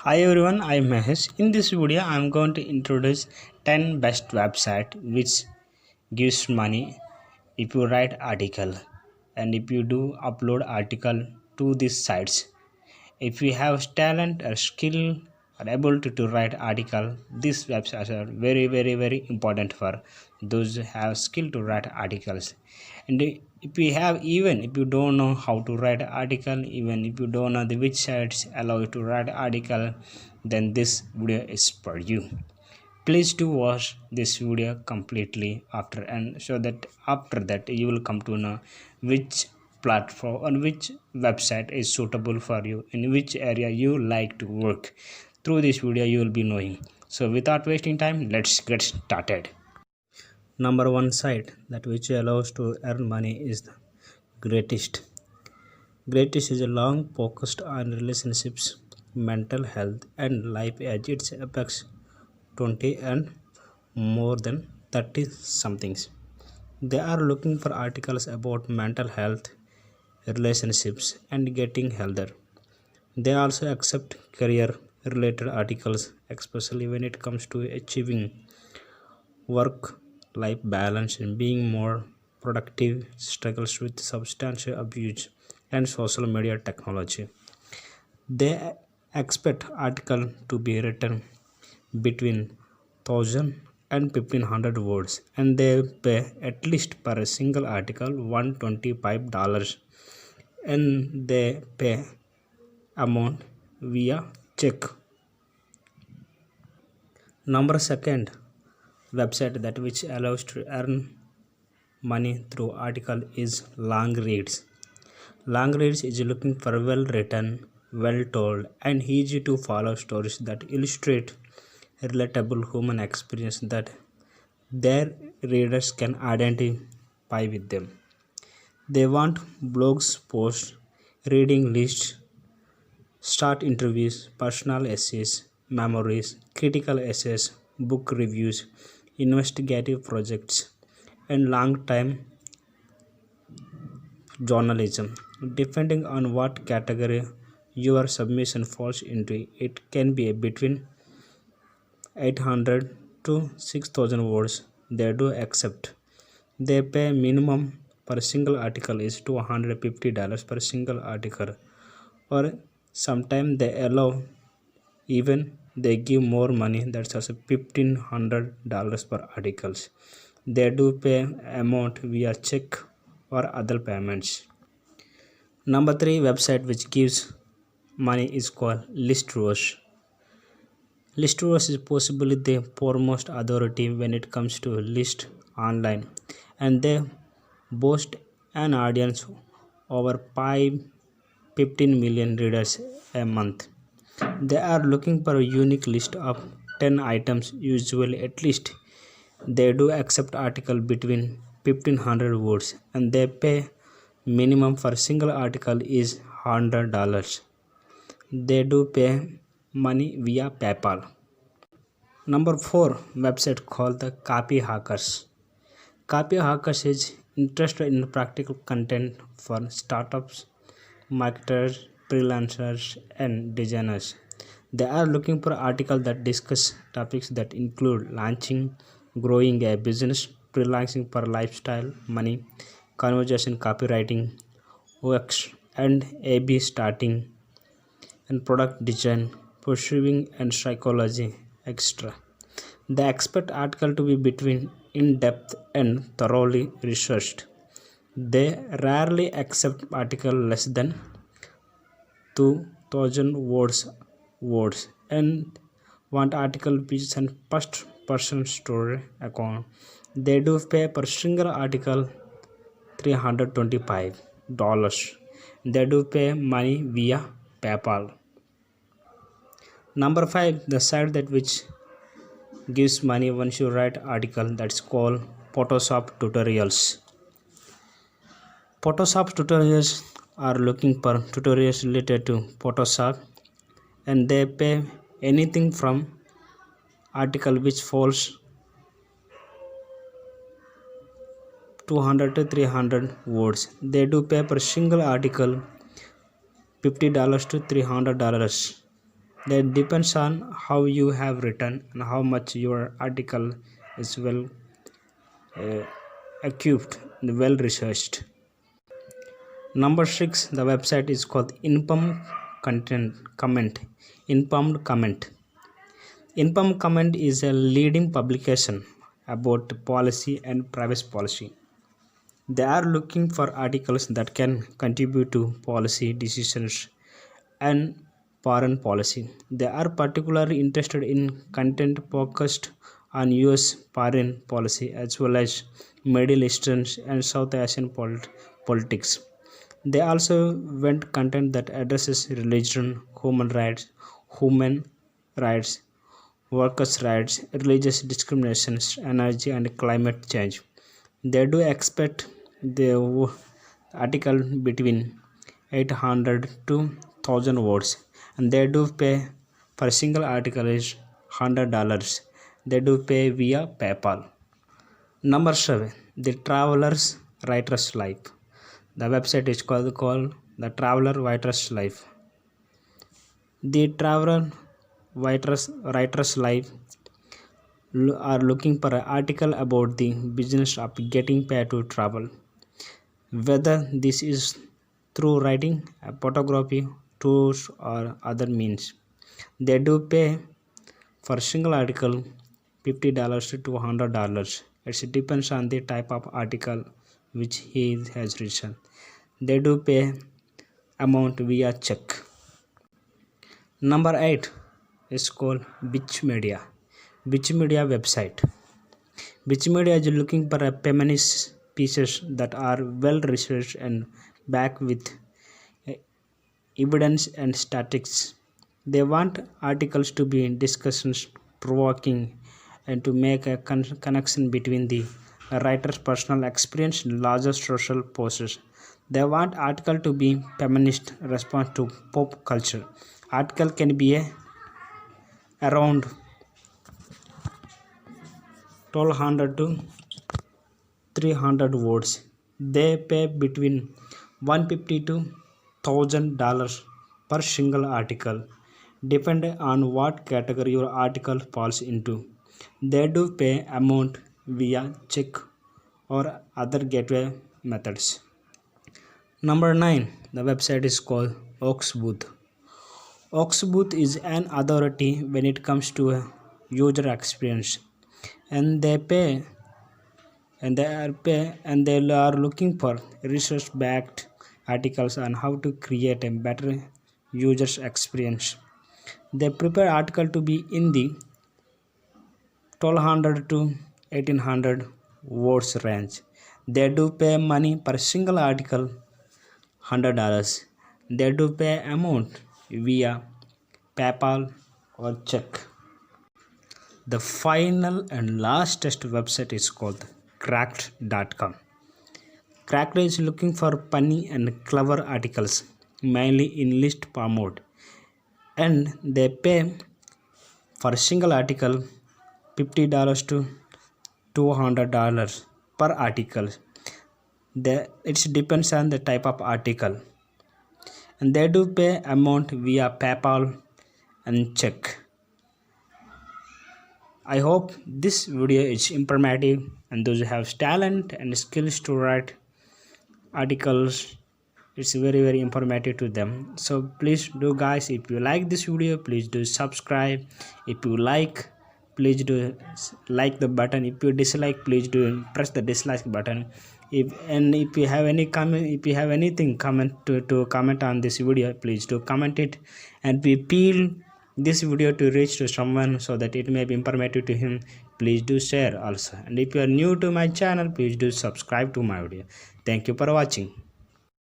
Hi everyone, I'm Mahesh. In this video, I'm going to introduce 10 best website which gives money if you write article and if you do upload article to these sites. If you have talent or skill or ability to write article, these websites are very important for those who have skill to write articles. And if you have, even if you don't know how to write article, even if you don't know the which sites allow you to write article, then this video is for you. Please do watch this video completely after, and so that after that you will come to know which platform or which website is suitable for you, in which area you like to work. Through this video you will be knowing. So without wasting time, let's get started. Number one site that which allows to earn money is the Greatist. Greatist is a long focused on relationships, mental health and life as it affects 20 and more than 30 somethings. They are looking for articles about mental health, relationships and getting healthier. They also accept career related articles, especially when it comes to achieving work life balance and being more productive, struggles with substance abuse and social media technology. They expect article to be written between 1000 and 1500 words, and they pay at least per single article $125, and they pay amount via check. Number second website that which allows to earn money through article is longreads. Longreads is looking for well written, well told and easy to follow stories that illustrate relatable human experience that their readers can identify with them. They want blogs, posts, reading lists, start interviews, personal essays, memories, critical essays, book reviews, investigative projects, and long time journalism. Depending on what category your submission falls into, it can be between 800 to 6000 words. They do accept. They pay minimum per single article is $250 per single article, or sometimes they allow even they give more money, that's also $1500 per articles. They do pay amount via check or other payments. Number three website which gives money is called Listverse. Listverse is possibly the foremost authority when it comes to list online, and they boast an audience over 15 million readers a month. They are looking for a unique list of 10 items, usually at least. They do accept article between 1500 words, and they pay minimum for single article is $100. They do pay money via PayPal. Number 4 website called the Copy Hackers. Copy Hackers is interested in practical content for startups, marketers, freelancers, and designers. They are looking for articles that discuss topics that include launching, growing a business, freelancing for lifestyle, money, conversation copywriting, UX, and A/B starting, and product design, pursuing, and psychology, etc. They expect article to be between in-depth and thoroughly researched. They rarely accept article less than 2000 words and want article which an first person story account. They do pay per single article $325. They do pay money via PayPal. Number 5, the site that which gives money once you write article, that's called Photoshop tutorials. Photoshop tutorials are looking for tutorials related to Photoshop, and they pay anything from article which falls 200 to 300 words. They do pay per single article $50 to $300. That depends on how you have written and how much your article is well equipped and well researched. Number 6, the website is called informed content comment. Informed comment. Informed comment is a leading publication about policy and privacy policy. They are looking for articles that can contribute to policy decisions and foreign policy. They are particularly interested in content focused on US foreign policy as well as Middle Eastern and South Asian politics. They also want content that addresses religion, human rights, workers' rights, religious discriminations, energy, and climate change. They do expect the article between 800 to 1000 words, and they do pay for a single article is $100. They do pay via PayPal. Number 7, the Traveler's Writer's Life. The website is called the Traveler Writer's Life. The Traveler Writer's Life are looking for an article about the business of getting paid to travel, whether this is through writing, photography, tours, or other means. They do pay for a single article $50 to $100. It depends on the type of article which he has written. They do pay amount via check. Number 8 is called Wikimedia. Wikimedia website. Wikimedia is looking for a feminist pieces that are well researched and backed with evidence and statistics. They want articles to be discussions provoking and to make a connection between the writer's personal experience and larger social forces. They want article to be feminist response to pop culture. Article can be around 1200 to 300 words. They pay between $150 to $1000 per single article, depending on what category your article falls into. They do pay amount via check or other gateway methods. Number 9, the website is called Oxbooth. Oxbooth is an authority when it comes to a user experience, and they are looking for research-backed articles on how to create a better user experience. They prepare article to be in the 1200 to 1800 words range. They do pay money per single article $100. They do pay amount via PayPal or check. The final and last test website is called cracked.com. Cracked is looking for funny and clever articles, mainly in list format, and they pay for a single article $50 to $200 per article. It depends on the type of article, and they do pay amount via PayPal and check. I hope this video is informative, and those who have talent and skills to write articles, it's very informative to them. So please do, guys, if you like this video, please do subscribe. If you like, please do like the button. If you dislike, please do press the dislike button. If you have any comment, if you have anything to comment on this video, please do comment it, and we feel this video to reach to someone so that it may be informative to him. Please do share also, and if you are new to my channel, please do subscribe to my video. Thank you for watching.